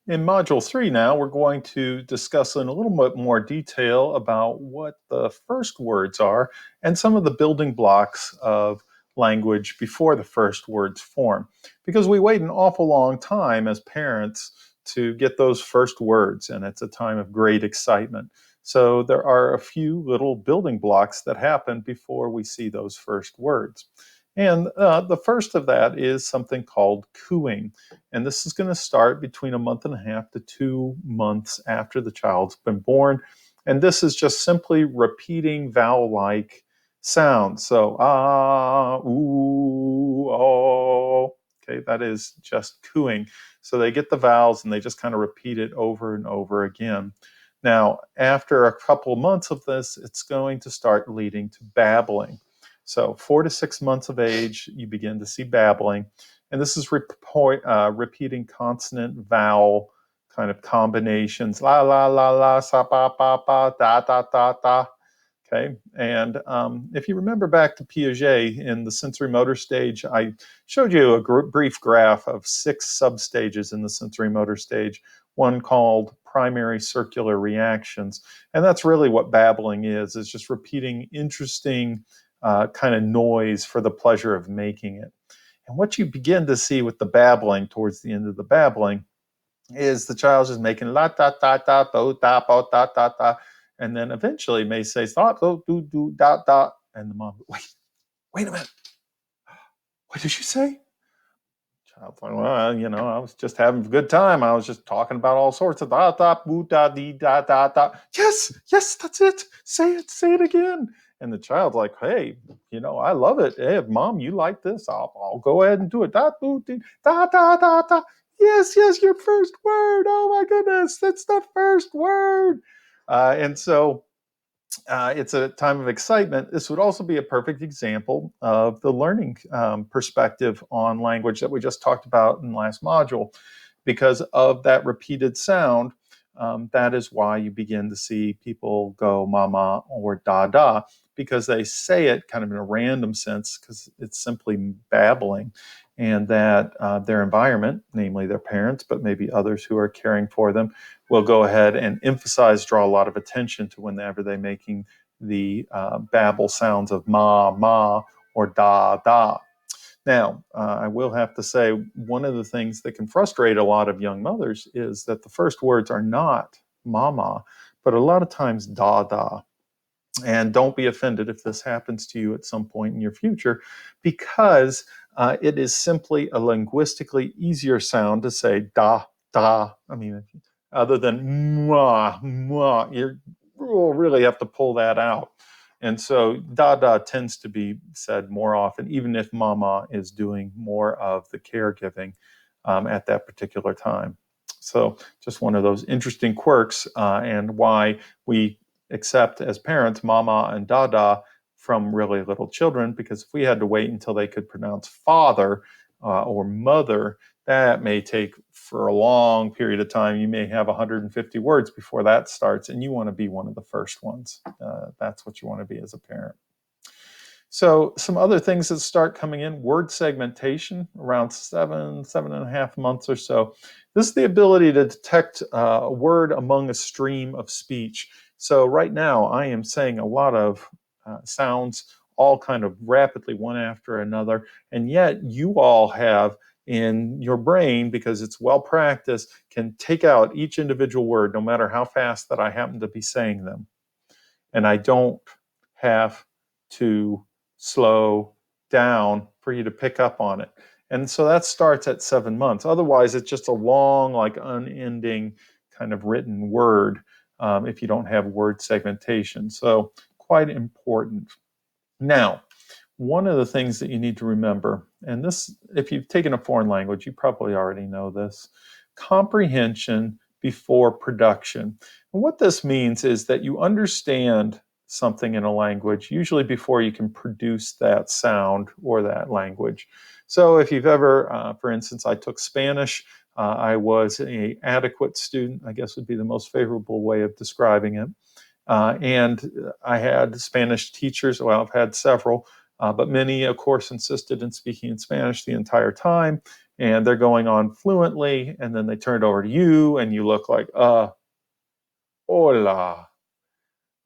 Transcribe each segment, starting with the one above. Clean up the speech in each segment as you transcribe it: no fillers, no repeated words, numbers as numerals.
In Module 3 now, we're going to discuss in a little bit more detail about what the first words are and some of the building blocks of language before the first words form. Because we wait an awful long time as parents to get those first words, and it's a time of great excitement. So there are a few little building blocks that happen before we see those first words. And the first of that is something called cooing. And this is going to start between a month and a half to 2 months after the child's been born. And this is just simply repeating vowel-like sounds. So, ah, ooh, oh. Okay, that is just cooing. So they get the vowels and they just kind of repeat it over and over again. Now, after a couple of months of this, it's going to start leading to babbling. So 4 to 6 months of age, you begin to see babbling. And this is repeating consonant vowel kind of combinations. La, la, la, la, sa, ba, ba, ba, da, da, da, da. Okay. And if you remember back to Piaget in the sensory motor stage, I showed you a brief graph of 6 substages in the sensory motor stage, one called primary circular reactions. And that's really what babbling is just repeating interesting kind of noise for the pleasure of making it. And what you begin to see with the babbling towards the end of the babbling is the child just making la da da da bo da bo da da da, and then eventually may say stop do do do da da, and the mom, wait a minute, what did you say? Child's like, well, I was just having a good time. I was just talking about all sorts of da da boo da dee da da da. Yes, that's it. Say it again. And the child's like, hey, I love it. Hey, if mom, you like this, I'll go ahead and do it. Da boo dee da da da da. Yes, your first word. Oh my goodness, that's the first word. And so it's a time of excitement. This would also be a perfect example of the learning perspective on language that we just talked about in the last module. Because of that repeated sound, that is why you begin to see people go mama or da da, because they say it kind of in a random sense, because it's simply babbling. And that their environment, namely their parents, but maybe others who are caring for them, will go ahead and draw a lot of attention to whenever they're making the babble sounds of ma, ma, or da, da. Now, I will have to say, one of the things that can frustrate a lot of young mothers is that the first words are not mama, but a lot of times da, da. And don't be offended if this happens to you at some point in your future, because it is simply a linguistically easier sound to say da, da. I mean, other than mwah, you will really have to pull that out. And so da da tends to be said more often, even if mama is doing more of the caregiving at that particular time. So just one of those interesting quirks, and why we accept as parents mama and dada from really little children, because if we had to wait until they could pronounce father or mother, that may take for a long period of time. You may have 150 words before that starts, and you want to be one of the first ones. That's what you want to be as a parent. So some other things that start coming in: word segmentation around 7.5 months or so. This is the ability to detect a word among a stream of speech. So right now I am saying a lot of sounds all kind of rapidly one after another, and yet you all have in your brain, because it's well practiced, can take out each individual word no matter how fast that I happen to be saying them. And I don't have to slow down for you to pick up on it. And so that starts at 7 months. Otherwise, it's just a long, like unending kind of written word if you don't have word segmentation. So quite important. Now, one of the things that you need to remember, and this, if you've taken a foreign language, you probably already know this: comprehension before production. And what this means is that you understand something in a language usually before you can produce that sound or that language. So if you've ever, for instance, I took Spanish. I was an adequate student, I guess would be the most favorable way of describing it. And I had Spanish teachers. Well, I've had several, but many, of course, insisted in speaking in Spanish the entire time. and they're going on fluently, and then they turn it over to you, and you look like, hola,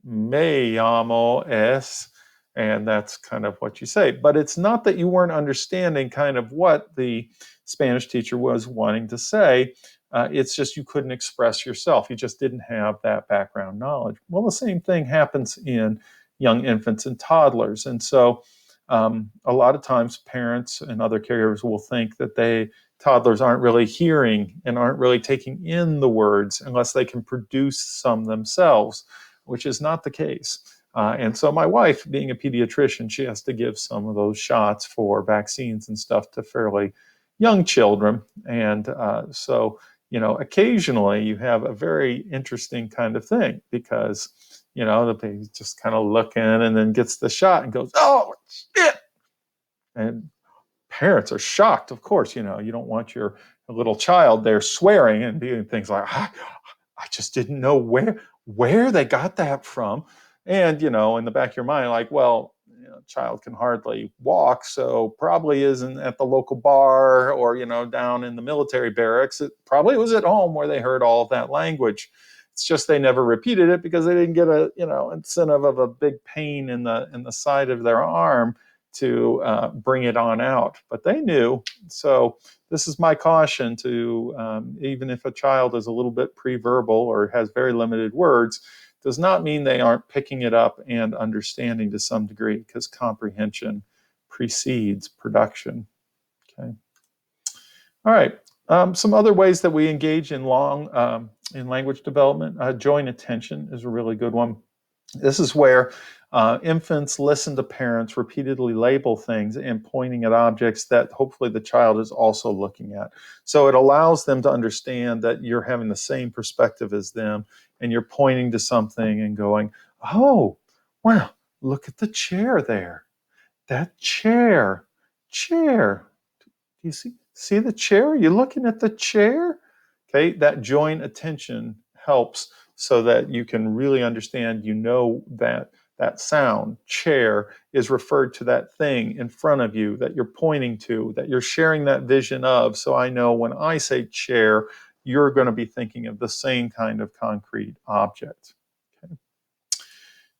me llamo es, and that's kind of what you say. But it's not that you weren't understanding kind of what the Spanish teacher was wanting to say. It's just you couldn't express yourself. You just didn't have that background knowledge. Well, the same thing happens in young infants and toddlers. And so a lot of times parents and other caregivers will think that toddlers aren't really hearing and aren't really taking in the words unless they can produce some themselves, which is not the case. And so my wife, being a pediatrician, she has to give some of those shots for vaccines and stuff to fairly young children. And so, occasionally you have a very interesting kind of thing because, the baby just kind of looking and then gets the shot and goes, oh, shit. And parents are shocked, of course. You don't want your little child there swearing and doing things like, I just didn't know where they got that from. And, in the back of your mind, like, well, child can hardly walk, so probably isn't at the local bar or, down in the military barracks. It probably was at home where they heard all of that language. It's just they never repeated it because they didn't get a, incentive of a big pain in the side of their arm to bring it on out. But they knew. So this is my caution to, even if a child is a little bit pre-verbal or has very limited words, does not mean they aren't picking it up and understanding to some degree, because comprehension precedes production. Okay. All right. Some other ways that we engage in in language development. Joint attention is a really good one. This is where infants listen to parents repeatedly label things and pointing at objects that hopefully the child is also looking at. So it allows them to understand that you're having the same perspective as them and you're pointing to something and going, oh, wow, look at the chair there. That chair. Do you see the chair? Are you looking at the chair? Okay, that joint attention helps so that you can really understand, that sound, chair, is referred to that thing in front of you that you're pointing to, that you're sharing that vision of. So I know when I say chair, you're going to be thinking of the same kind of concrete object. Okay.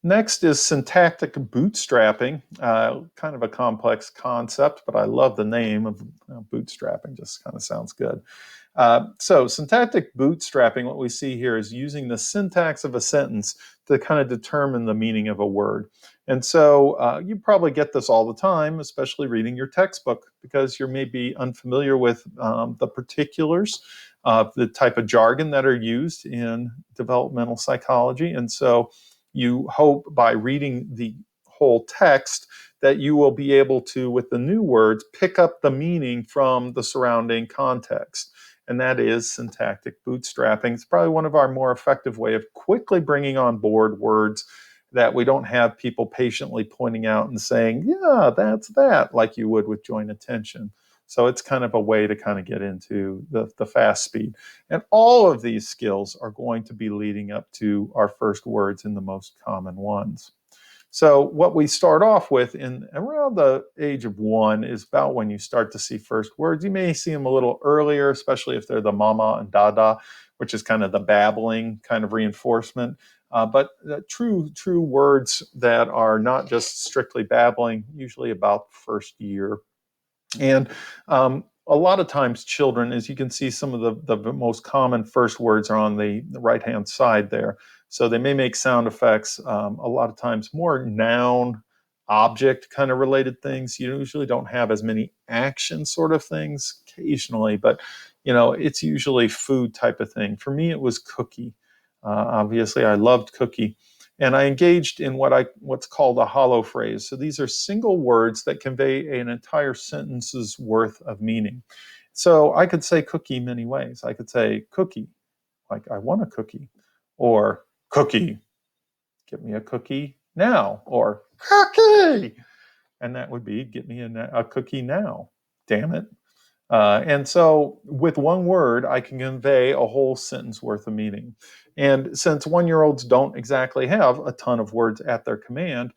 Next is syntactic bootstrapping, kind of a complex concept, but I love the name of bootstrapping, just kind of sounds good. So syntactic bootstrapping, what we see here is using the syntax of a sentence to kind of determine the meaning of a word. And so you probably get this all the time, especially reading your textbook, because you're maybe unfamiliar with the particulars of the type of jargon that are used in developmental psychology. And so you hope by reading the whole text that you will be able to, with the new words, pick up the meaning from the surrounding context. And that is syntactic bootstrapping. It's probably one of our more effective way of quickly bringing on board words that we don't have people patiently pointing out and saying, yeah, that's that, like you would with joint attention. So it's kind of a way to kind of get into the fast speed. And all of these skills are going to be leading up to our first words in the most common ones. So what we start off with in around the age of 1 is about when you start to see first words. You may see them a little earlier, especially if they're the mama and dada, which is kind of the babbling kind of reinforcement. But true words that are not just strictly babbling, usually about the first year. And a lot of times children, as you can see, some of the most common first words are on the right-hand side there. So they may make sound effects, a lot of times more noun, object kind of related things. You usually don't have as many action sort of things occasionally, but it's usually food type of thing. For me, it was cookie. Obviously, I loved cookie. And I engaged in what's called a hollow phrase. So these are single words that convey an entire sentence's worth of meaning. So I could say cookie many ways. I could say cookie, like I want a cookie, or cookie, get me a cookie now, or cookie, and that would be get me a cookie now, damn it. And so with one word, I can convey a whole sentence worth of meaning. And since 1-year-olds don't exactly have a ton of words at their command,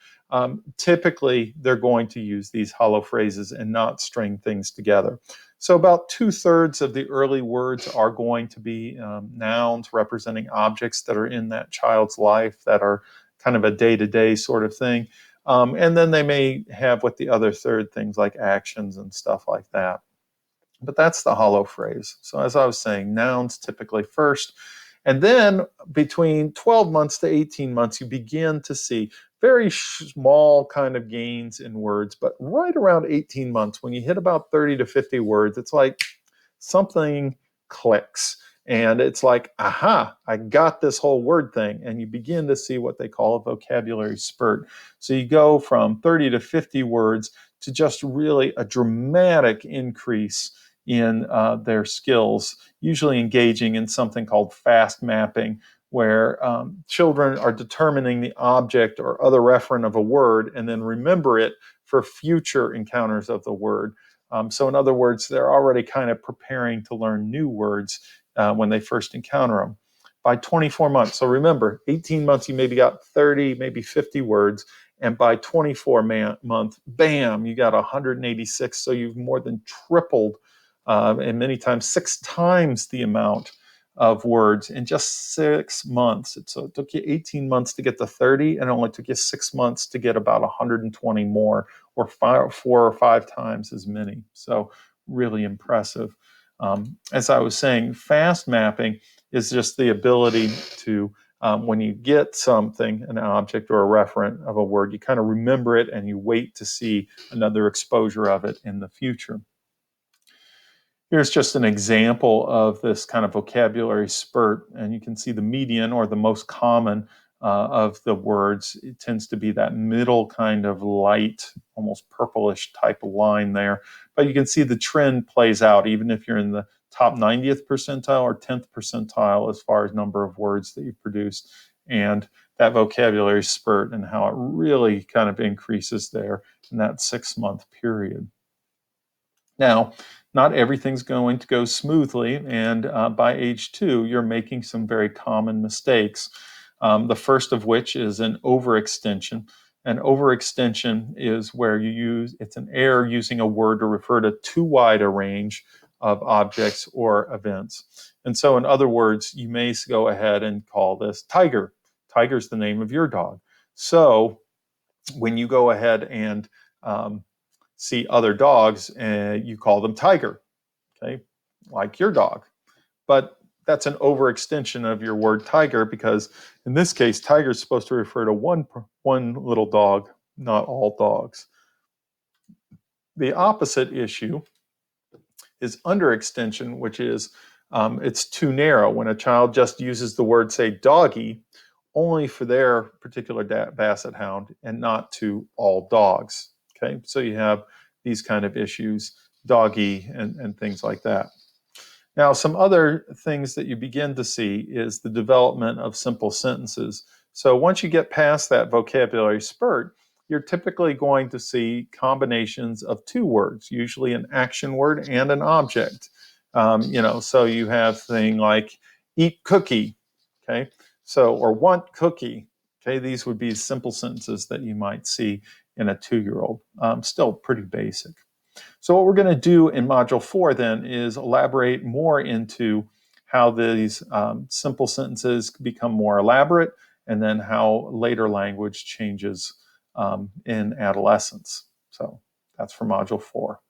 typically they're going to use these hollow phrases and not string things together. So about 2/3 of the early words are going to be nouns representing objects that are in that child's life that are kind of a day-to-day sort of thing. And then they may have what the other third, things like actions and stuff like that. But that's the hollow phrase. So as I was saying, nouns typically first. And then between 12 months to 18 months, you begin to see very small kind of gains in words. But right around 18 months, when you hit about 30 to 50 words, it's like something clicks. And it's like, aha, I got this whole word thing. And you begin to see what they call a vocabulary spurt. So you go from 30 to 50 words to just really a dramatic increase in their skills, usually engaging in something called fast mapping, where children are determining the object or other referent of a word and then remember it for future encounters of the word. So in other words, they're already kind of preparing to learn new words when they first encounter them. By 24 months, so remember, 18 months, you maybe got 30, maybe 50 words. And by 24 month, bam, you got 186. So you've more than tripled, and many times 6 times the amount of words in just 6 months. So it took you 18 months to get to 30, and it only took you 6 months to get about 120 more, or 4 or 5 times as many. So really impressive. As I was saying, fast mapping is just the ability to, when you get something, an object or a referent of a word, you kind of remember it and you wait to see another exposure of it in the future. Here's just an example of this kind of vocabulary spurt, and you can see the median, or the most common of the words. It tends to be that middle kind of light, almost purplish type of line there. But you can see the trend plays out even if you're in the top 90th percentile or 10th percentile as far as number of words that you've produced. And that vocabulary spurt and how it really kind of increases there in that 6-month period. Now, not everything's going to go smoothly, and by age 2, you're making some very common mistakes. The first of which is an overextension. An overextension is where it's an error using a word to refer to too wide a range of objects or events. And so, in other words, you may go ahead and call this Tiger. Tiger's the name of your dog. So, when you go ahead and see other dogs, you call them Tiger, okay, like your dog. But that's an overextension of your word tiger, because in this case, tiger is supposed to refer to one little dog, not all dogs. The opposite issue is underextension, which is it's too narrow. When a child just uses the word, say, doggy, only for their particular basset hound and not to all dogs. Okay, so you have these kind of issues, doggy and things like that. Now, some other things that you begin to see is the development of simple sentences. So once you get past that vocabulary spurt, you're typically going to see combinations of 2 words, usually an action word and an object. So you have thing like eat cookie, okay? So, or want cookie, okay? These would be simple sentences that you might see in a 2-year-old. Still pretty basic. So what we're going to do in Module 4 then is elaborate more into how these simple sentences become more elaborate, and then how later language changes in adolescence. So that's for Module 4.